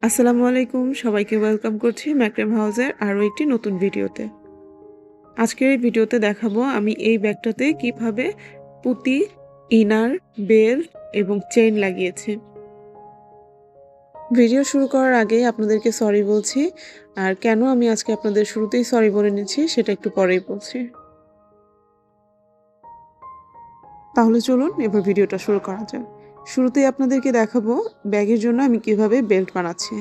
আসসালামু আলাইকুম, সবাইকে ওয়েলকাম করছি ম্যাকরেম হাউসের আরও একটি নতুন ভিডিওতে। আজকের এই ভিডিওতে দেখাবো আমি এই ব্যাগটাতে কিভাবে পুঁতি, ইনার, বেল্ট এবং চেইন লাগিয়েছি। ভিডিও শুরু করার আগে আপনাদেরকে সরি বলছি, আর কেন আমি আজকে আপনাদের শুরুতেই সরি বলে নিচ্ছি সেটা একটু পরেই বলছি। তাহলে চলুন এবার ভিডিওটা শুরু করা যাক। শুরুতেই আপনাদেরকে দেখাবো ব্যাগের জন্য আমি কিভাবে বেল্ট বানাচ্ছি।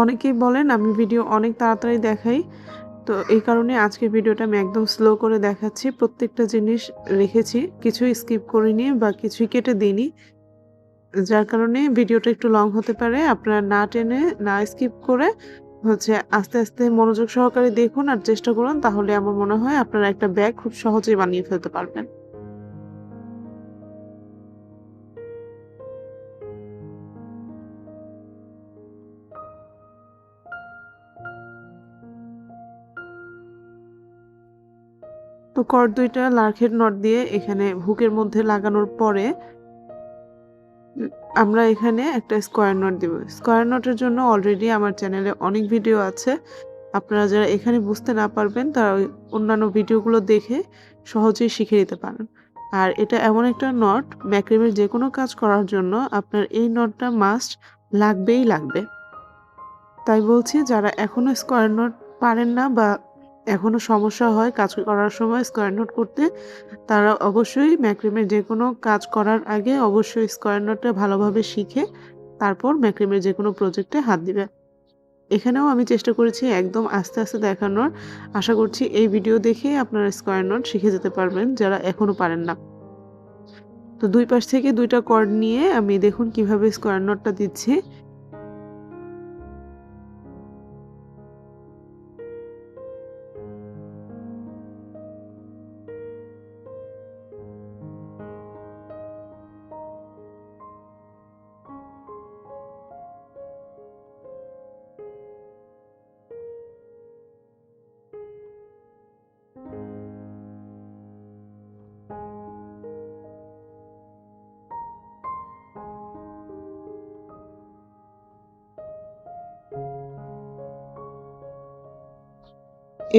অনেকেই বলেন আমি ভিডিও অনেক তাড়াতাড়ি দেখাই, তো এই কারণে আজকের ভিডিওটা আমি একদম স্লো করে দেখাচ্ছি। প্রত্যেকটা জিনিস রেখেছি, কিছুই স্কিপ করিনি বা কিছুই কেটে দিইনি, যার কারণে ভিডিওটা একটু লং হতে পারে। আপনারা না টেনে, না স্কিপ করে আস্তে আস্তে মনোযোগ সহকারে দেখুন আর চেষ্টা করুন, তাহলে আমার মনে হয় আপনারা একটা ব্যাগ খুব সহজেই বানিয়ে ফেলতে পারবেন। তো কর্ড দুইটা লার্কের নট দিয়ে এখানে হুকের মধ্যে লাগানোর পরে উম আমরা এখানে একটা স্কোয়ার নট দিব। স্কোয়ার নটের জন্য অলরেডি আমার চ্যানেলে অনেক ভিডিও আছে। আপনারা যারা এখানে বুঝতে না পারবেন তারা ওই অন্যান্য ভিডিওগুলো দেখে সহজেই শিখে নিতে পারেন। আর এটা এমন একটা নট, ম্যাক্রোমের যেকোনো কাজ করার জন্য আপনার এই নটটা মাস্ট লাগবেই লাগবে। তাই বলছি, যারা এখনো স্কোয়ার নট পারেন না বা এখনো সমস্যা হয় কাজ করার সময় স্কোয়ার নট করতে, তারা অবশ্যই ম্যাক্রোমের যেকোনো কাজ করার আগে অবশ্যই স্কোয়ার নটটা ভালোভাবে শিখে তারপর ম্যাক্রোমের যেকোনো প্রজেক্টে হাত দিবে। এখানেও আমি চেষ্টা করেছি একদম আস্তে আস্তে দেখানোর। আশা করছি এই ভিডিও দেখে আপনারা স্কোয়ার নট শিখে যেতে পারবেন যারা এখনো পারেন না। তো দুই পাশ থেকে দুইটা কর্ড নিয়ে আমি দেখুন কিভাবে স্কোয়ার নটটা দিচ্ছি।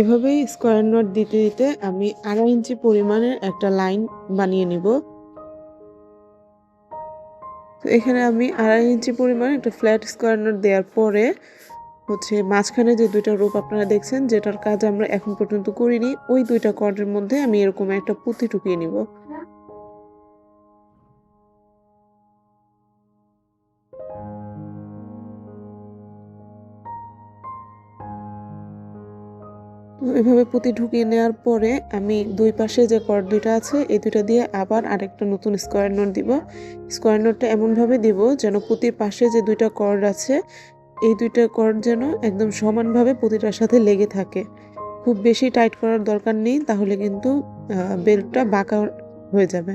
এভাবেই স্কোয়ার নট দিতে দিতে আমি 2.5 ইঞ্চি পরিমাণের একটা লাইন বানিয়ে নিব। তো এখানে আমি 2.5 ইঞ্চি পরিমাণ একটা ফ্ল্যাট স্কোয়ার নট দেওয়ার পরে মাঝখানে যে দুইটা রূপ আপনারা দেখছেন, যেটার কাজ আমরা এখন পর্যন্ত করিনি, ওই দুইটা কর্ডের মধ্যে আমি এরকম একটা পুঁতি ঢুকিয়ে নিব। তো এভাবে পুঁতি ঢুকিয়ে নেওয়ার পরে আমি দুই পাশে যে কর্ড দুইটা আছে এই দুইটা দিয়ে আবার আরেকটা নতুন স্কোয়ার নট দিব। স্কোয়ার নটটা এমনভাবে দিব যেন পুঁতির পাশে যে দুইটা কর্ড আছে এই দুইটা কর্ড যেন একদম সমানভাবে পুঁতিটার সাথে লেগে থাকে। খুব বেশি টাইট করার দরকার নেই, তাহলে কিন্তু বেল্টটা বাঁকা হয়ে যাবে।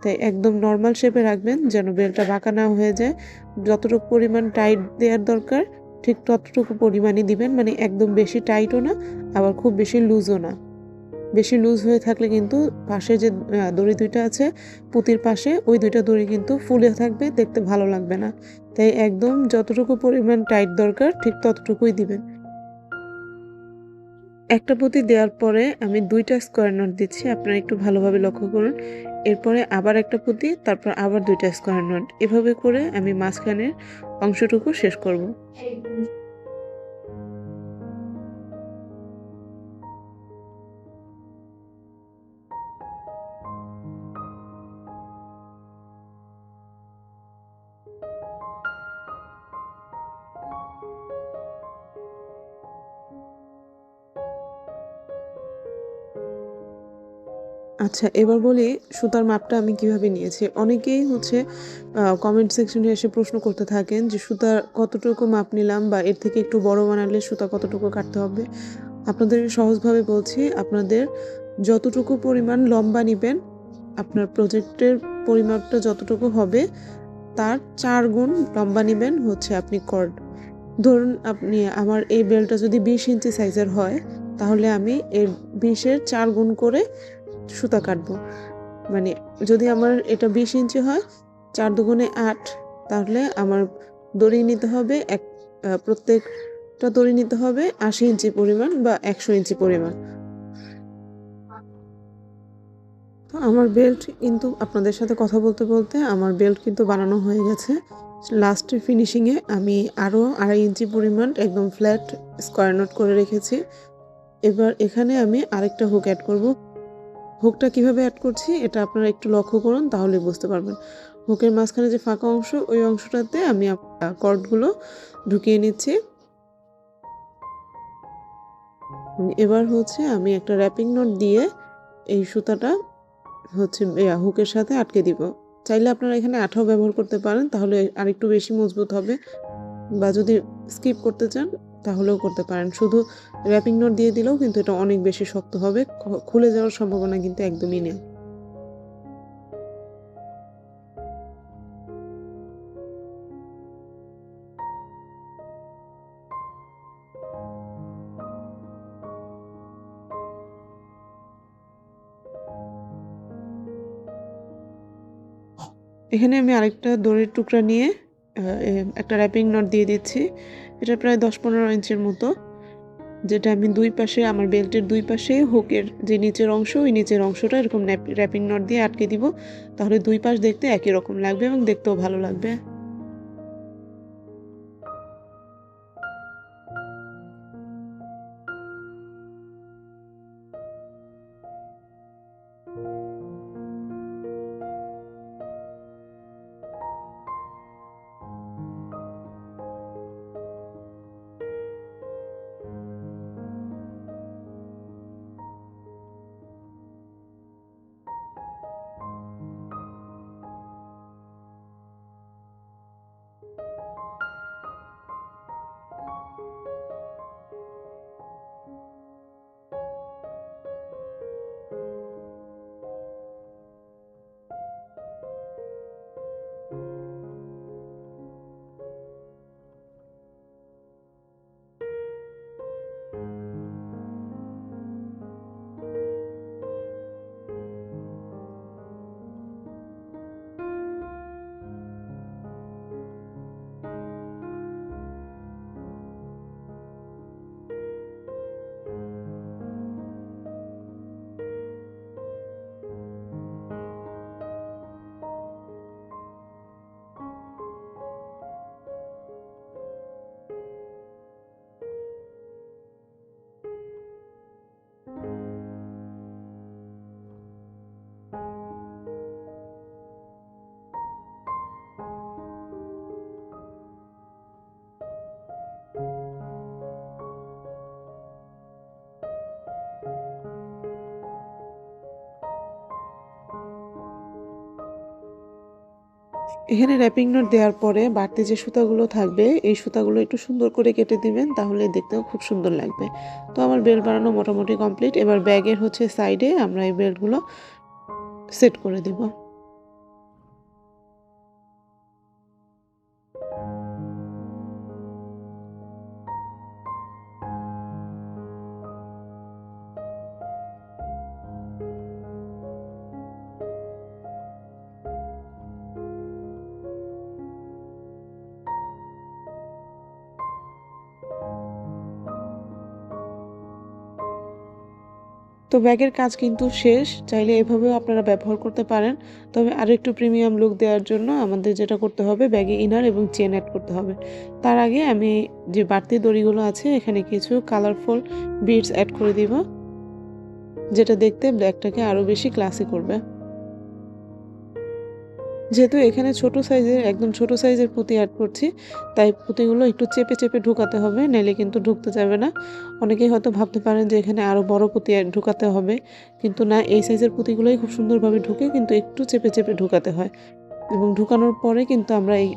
তাই একদম নর্মাল শেপে রাখবেন যেন বেল্টটা বাঁকা না হয়ে যায়। যতটুকু পরিমাণ টাইট দেওয়ার দরকার ঠিক ততটুকু পরিমাণই দিবেন, মানে একদম বেশি টাইটও না আবার খুব বেশি লুজও না। বেশি লুজ হয়ে থাকলে কিন্তু পাশে যে দড়ি দুইটা আছে পুঁতির পাশে, ওই দুইটা দড়ি কিন্তু ফুলে থাকবে, দেখতে ভালো লাগবে না। তাই একদম যতটুকু পরিমাণ টাইট দরকার ঠিক ততটুকুই দিবেন। একটা পুঁতি দেওয়ার পরে আমি দুইটা স্কোয়ার নট দিচ্ছি, আপনারা একটু ভালোভাবে লক্ষ্য করুন। এরপরে আবার একটা পুঁতি, তারপর আবার দুইটা স্কোয়ার নট, এভাবে করে আমি মাঝখানের অংশটুকু শেষ করব। আচ্ছা, এবার বলি সুতার মাপটা আমি কিভাবে নিয়েছি। অনেকেই কমেন্ট সেকশনে এসে প্রশ্ন করতে থাকেন যে সুতা কতটুকু মাপ নিলাম বা এর থেকে একটু বড় বানালে সুতা কতটুকু কাটতে হবে। আপনাদের সহজভাবে বলছি, আপনাদের যতটুকু পরিমাণ লম্বা নিবেন আপনার প্রজেক্টের পরিমাপটা যতটুকু হবে তার 4 গুণ লম্বা নিবেন হচ্ছে আপনি কর্ড। ধরুন আমার এই বেল্টটা যদি 20 ইঞ্চি সাইজের হয়, তাহলে আমি এর 20 এর 4 গুণ করে সুতা কাটবো। মানে যদি আমার এটা 20 ইঞ্চি হয়, 4 দুগুণে 8, তাহলে আমার দড়ি নিতে হবে প্রত্যেকটা দড়ি নিতে হবে 80 ইঞ্চি পরিমাণ বা 100 ইঞ্চি পরিমাণ। তো আমার বেল্ট কিন্তু আপনাদের সাথে কথা বলতে বলতে আমার বেল্ট কিন্তু বানানো হয়ে গেছে। লাস্টে ফিনিশিংয়ে আমি আরও 2.5 ইঞ্চি পরিমাণ একদম ফ্ল্যাট স্কোয়ার নট করে রেখেছি। এবার এখানে আমি আরেকটা হুক অ্যাড করব। হুকটা কিভাবে অ্যাড করছি এটা আপনারা একটু লক্ষ্য করুন, তাহলে বুঝতে পারবেন। হুকের মাঝখানে যে ফাঁকা অংশ, ওই অংশটাতে আমি কর্ডগুলো ঢুকিয়ে নিচ্ছি। এবার হচ্ছে আমি একটা র্যাপিং নট দিয়ে এই সুতাটা হচ্ছে হুকের সাথে আটকে দিব। চাইলে আপনারা এখানে আঠাও ব্যবহার করতে পারেন, তাহলে আরেকটু বেশি মজবুত হবে, বা যদি স্কিপ করতে চান তাহলেও করতে পারেন। শুধু র্যাপিং নট দিয়ে দিলেও কিন্তু এটা অনেক বেশি শক্ত হবে, খুলে যাওয়ার সম্ভাবনা কিন্তু একদমই নেই। এখানে আমি আরেকটা দড়ির টুকরা নিয়ে একটা র্যাপিং নট দিয়ে দিচ্ছি। এটা প্রায় 10-15 ইঞ্চির মতো, যেটা আমি দুই পাশে, আমার বেল্টের দুই পাশে হুকের যে নিচের অংশ, ওই নিচের অংশটা এরকম র্যাপিং নট দিয়ে আটকে দিব। তাহলে দুই পাশ দেখতে একই রকম লাগবে এবং দেখতেও ভালো লাগবে। এখানে র্যাপিং নোট দেওয়ার পরে বাড়তি যে সুতাগুলো থাকবে, এই সুতাগুলো একটু সুন্দর করে কেটে দিবেন, তাহলে দেখতেও খুব সুন্দর লাগবে। তো আমার বেল্ট বানানো মোটামুটি কমপ্লিট। এবার ব্যাগের হচ্ছে সাইডে আমরা এই বেল্টগুলো সেট করে দিব। তো ব্যাগের কাজ কিন্তু শেষ। চাইলে এভাবেও আপনারা ব্যবহার করতে পারেন। তবে আরো একটু প্রিমিয়াম লুক দেওয়ার জন্য আমাদের যেটা করতে হবে, ব্যাগে ইনার এবং চেন অ্যাড করতে হবে। তার আগে আমি যে বাড়তি দড়িগুলো আছে এখানে কিছু কালারফুল বিডস অ্যাড করে দিব, যেটা দেখতে ব্যাগটাকে আরো বেশি ক্লাসি করবে। যেহেতু এখানে একদম ছোট সাইজের পুঁতি অ্যাড করছি, তাই পুঁতিগুলো একটু চেপে চেপে ঢুকাতে হবে, নাইলে কিন্তু ঢুকতে যাবে না। অনেকেই হয়তো ভাবতে পারেন যে এখানে আরও বড় পুঁতি ঢুকাতে হবে, কিন্তু না, এই সাইজের পুঁতিগুলোই খুব সুন্দরভাবে ঢুকে, কিন্তু একটু চেপে চেপে ঢুকাতে হয়। এবং ঢুকানোর পরে কিন্তু আমরা এই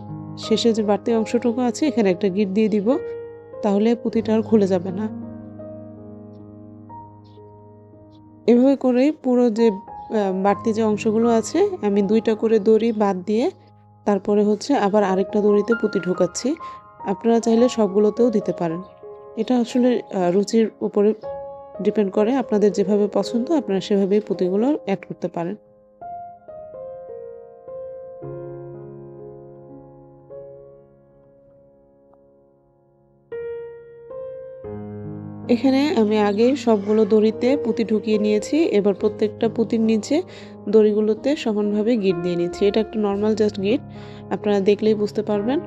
শেষে যে বাড়তি অংশটুকু আছে এখানে একটা গিঁট দিয়ে দিব, তাহলে পুঁতিটা আর খুলে যাবে না। এভাবে করেই পুরো যে বাড়তি যে অংশগুলো আছে আমি 2টা করে দড়ি বাদ দিয়ে তারপরে হচ্ছে আবার আরেকটা দড়িতে পুঁতি ঢোকাচ্ছি। আপনারা চাইলে সবগুলোতেও দিতে পারেন। এটা আসলে রুচির উপরে ডিপেন্ড করে। আপনাদের যেভাবে পছন্দ আপনারা সেভাবেই পুঁতিগুলো অ্যাড করতে পারেন। এখানে আমি আগে সবগুলো দড়িতে পুঁতি ঢুকিয়ে নিয়েছি। এবার প্রত্যেকটা পুঁতির নিচে দড়িগুলোতে সমানভাবে গিঁট দিয়ে নিচ্ছি। এটা একটা নরমাল জাস্ট গিঁট। আপনারা দেখলেই বুঝতে পারবেন।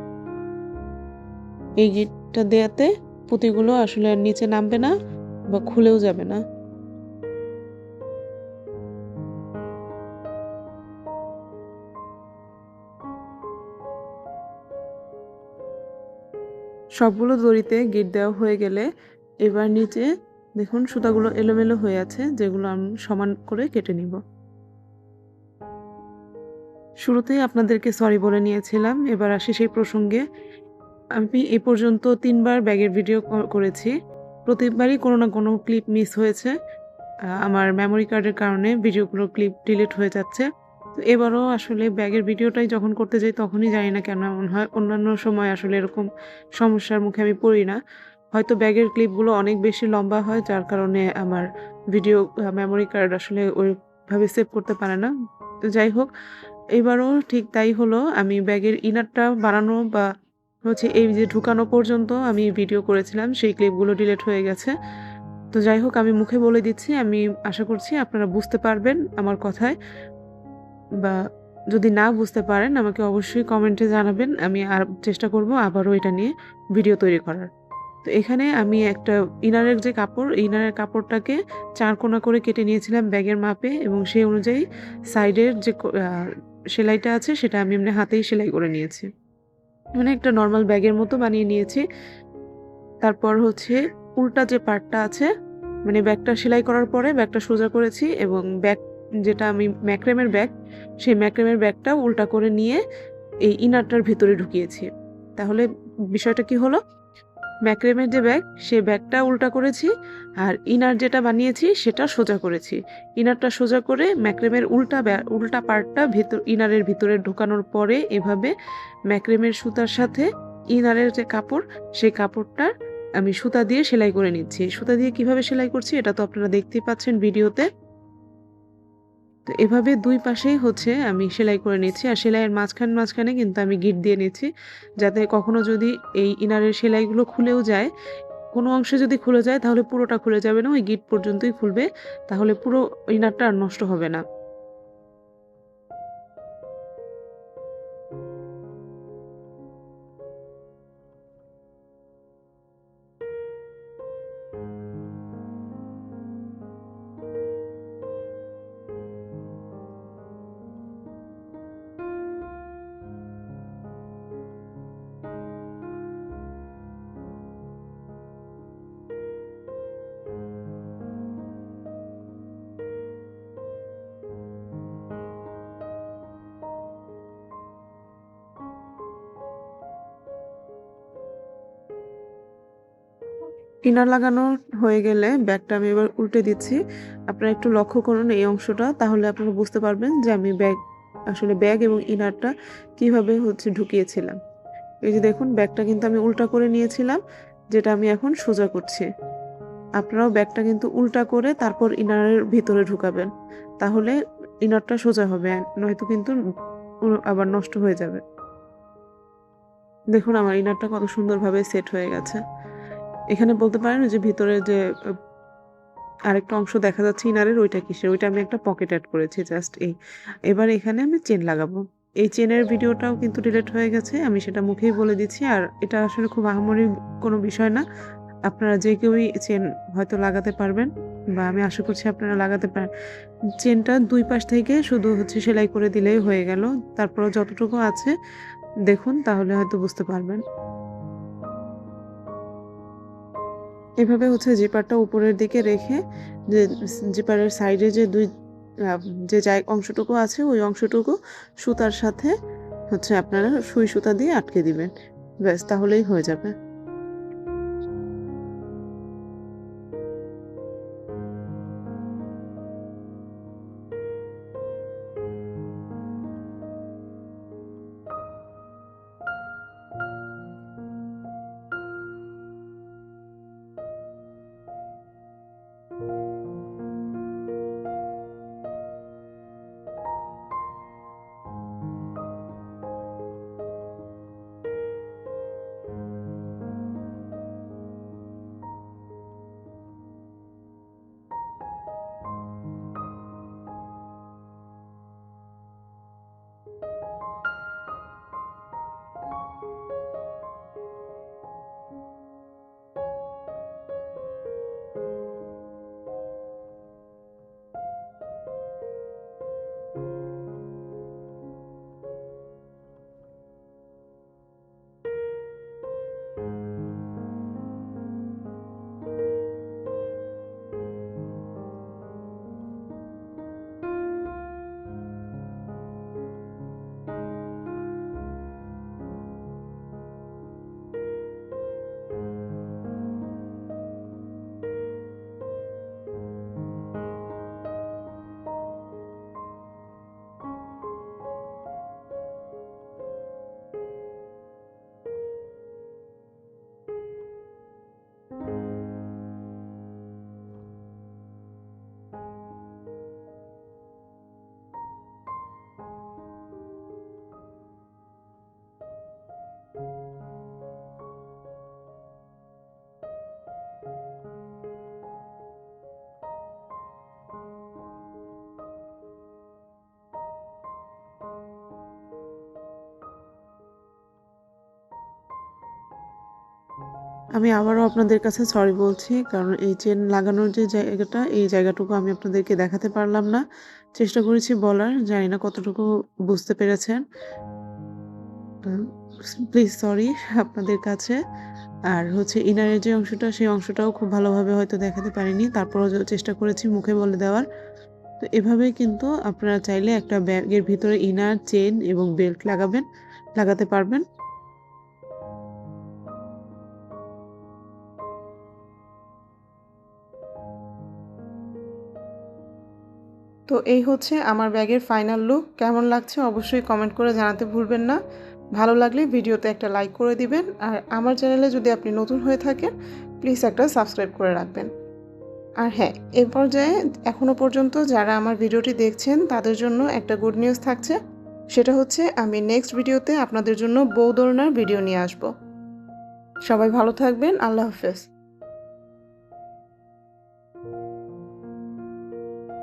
এই গিঁটটা দেয়াতে পুঁতিগুলো আসলে আর নিচে নামবে না বা খুলেও যাবে না। সবগুলো দড়িতে গিঁট দেওয়া হয়ে গেলে এবার নিচে দেখুন সুতাগুলো এলোমেলো হয়ে আছে, যেগুলো আমি সমান করে কেটে নিব। শুরুতেই আপনাদেরকে সরি বলে নিয়েছিলাম, এবার আসি সেই প্রসঙ্গে। আমি এ পর্যন্ত ৩ বার ব্যাগের ভিডিও করেছি। প্রতিবারই কোনো না কোনো ক্লিপ মিস হয়েছে। আমার মেমোরি কার্ডের কারণে ভিডিওগুলো ক্লিপ ডিলিট হয়ে যাচ্ছে। তো এবারও আসলে ব্যাগের ভিডিওটাই যখন করতে যাই তখনই জানি না কেন এমন হয়। অন্যান্য সময় আসলে এরকম সমস্যার মুখে আমি পড়ি না। হয়তো ব্যাগের ক্লিপগুলো অনেক বেশি লম্বা হয়, যার কারণে আমার ভিডিও মেমোরি কার্ড আসলে ওইভাবে সেভ করতে পারে না। তো যাই হোক, এবারও ঠিক তাই হলো। আমি ব্যাগের ইনারটা বানানো বা হচ্ছে এই যে ঢুকানো পর্যন্ত আমি ভিডিও করেছিলাম, সেই ক্লিপগুলো ডিলিট হয়ে গেছে। তো যাই হোক, আমি মুখে বলে দিচ্ছি, আমি আশা করছি আপনারা বুঝতে পারবেন আমার কথায়, বা যদি না বুঝতে পারেন আমাকে অবশ্যই কমেন্টে জানাবেন। আমি আর চেষ্টা করব আবারও এটা নিয়ে ভিডিও তৈরি করার। তো এখানে আমি একটা ইনারের যে কাপড়, ইনারের কাপড়টাকে 4 কোনা করে কেটে নিয়েছিলাম ব্যাগের মাপে, এবং সেই অনুযায়ী সাইডের যে সেলাইটা আছে সেটা আমি এমনি হাতেই সেলাই করে নিয়েছি। মানে একটা নরমাল ব্যাগের মতো বানিয়ে নিয়েছি। তারপর হচ্ছে উল্টা যে পার্টটা আছে, মানে ব্যাগটা সেলাই করার পরে ব্যাগটা সোজা করেছি, এবং ব্যাগ যেটা আমি ম্যাক্রেমের ব্যাগ, সেই ম্যাক্রেমের ব্যাগটা উল্টা করে নিয়ে এই ইনারটার ভিতরে ঢুকিয়েছি। তাহলে বিষয়টা কি হলো? ম্যাক্রেমের যে ব্যাগ, সেই ব্যাগটা উল্টা করেছি, আর ইনার যেটা বানিয়েছি সেটা সোজা করেছি। ইনারটা সোজা করে ম্যাক্রেমের উল্টা পার্টটা ইনারের ভিতরে ঢোকানোর পরে এভাবে ম্যাক্রেমের সুতার সাথে ইনারের যে কাপড়, সেই কাপড়টা আমি সুতা দিয়ে সেলাই করে নিচ্ছি। সুতা দিয়ে কিভাবে সেলাই করছি এটা তো আপনারা দেখতেই পাচ্ছেন ভিডিওতে। তো এভাবে ২ পাশেই হচ্ছে আমি সেলাই করে নিচ্ছি। আর সেলাইয়ের মাঝখানে কিন্তু আমি গিঁট দিয়ে নিচ্ছি। যাতে কখনো যদি এই ইনারের সেলাইগুলো খুলেও যায়, কোনো অংশ যদি খুলে যায় তাহলে পুরোটা খুলে যাবে না, ওই গিঁট পর্যন্তই খুলবে। তাহলে পুরো ইনারটা আর নষ্ট হবে না। ইনার লাগানো হয়ে গেলে ব্যাগটা আমি এবার উল্টে দিচ্ছি। আপনারা একটু লক্ষ্য করুন এই অংশটা, তাহলে আপনারা বুঝতে পারবেন যে আমি আসলে ব্যাগ এবং ইনারটা কিভাবে হচ্ছে ঢুকিয়েছিলাম। এই যে দেখুন, ব্যাগটা কিন্তু আমি উল্টা করে নিয়েছিলাম, যেটা আমি এখন সোজা করছি। আপনারাও ব্যাগটা কিন্তু উল্টা করে তারপর ইনারের ভিতরে ঢুকাবেন। তাহলে ইনারটা সোজা হবে, নয়তো কিন্তু আবার নষ্ট হয়ে যাবে। দেখুন আমার ইনারটা কত সুন্দরভাবে সেট হয়ে গেছে। এখানে বলতে পারেন যে ভিতরে যে আরেকটা অংশ দেখা যাচ্ছে ইনারের, ওইটা কিসের? ওইটা আমি একটা পকেট এড করেছি, জাস্ট এই। এবার এখানে আমি চেন লাগাবো। এই চেনের ভিডিওটাও কিন্তু ডিলিট হয়ে গেছে। আমি সেটা মুখেই বলে দিচ্ছি। আর এটা আসলে খুব আহামরি কোনো বিষয় না। আপনারা যে কেউই চেন হয়তো লাগাতে পারবেন, বা আমি আশা করছি আপনারা লাগাতে পারেন। চেনটা ২ পাশ থেকে শুধু হচ্ছে সেলাই করে দিলেই হয়ে গেল। তারপরেও যতটুকু আছে দেখুন, তাহলে হয়তো বুঝতে পারবেন। এভাবে হচ্ছে জিপারটা উপরের দিকে রেখে, যে জিপারের সাইডে যে যে অংশটুকু আছে ওই অংশটুকু সুতার সাথে হচ্ছে আপনারা সুই সুতা দিয়ে আটকে দিবেন। ব্যাস, তাহলেই হয়ে যাবে। আমি আবারও আপনাদের কাছে সরি বলছি, কারণ এই চেন লাগানোর যে জায়গাটা, এই জায়গাটুকু আমি আপনাদেরকে দেখাতে পারলাম না। চেষ্টা করেছি বলার, জানি না কতটুকু বুঝতে পেরেছেন। প্লিজ সরি আপনাদের কাছে। আর হচ্ছে ইনারের যে অংশটা, সেই অংশটাও খুব ভালোভাবে হয়তো দেখাতে পারিনি। তারপরও চেষ্টা করেছি মুখে বলে দেওয়ার। তো এভাবেই কিন্তু আপনারা চাইলে একটা ব্যাগের ভিতরে ইনার, চেন এবং বেল্ট লাগাতে পারবেন। তো এই হচ্ছে আমার ব্যাগের ফাইনাল লুক। কেমন লাগছে অবশ্যই কমেন্ট করে জানাতে ভুলবেন না। ভালো লাগলে ভিডিওতে একটা লাইক করে দিবেন। আর আমার চ্যানেলে যদি আপনি নতুন হয়ে থাকেন, প্লিজ একটা সাবস্ক্রাইব করে রাখবেন। আর হ্যাঁ, এ পর্যায়ে এখনো পর্যন্ত যারা আমার ভিডিওটি দেখছেন তাদের জন্য একটা গুড নিউজ থাকছে। সেটা হচ্ছে আমি নেক্সট ভিডিওতে আপনাদের জন্য বউ দোলনার ভিডিও নিয়ে আসব। সবাই ভালো থাকবেন। আল্লাহ হাফেজ।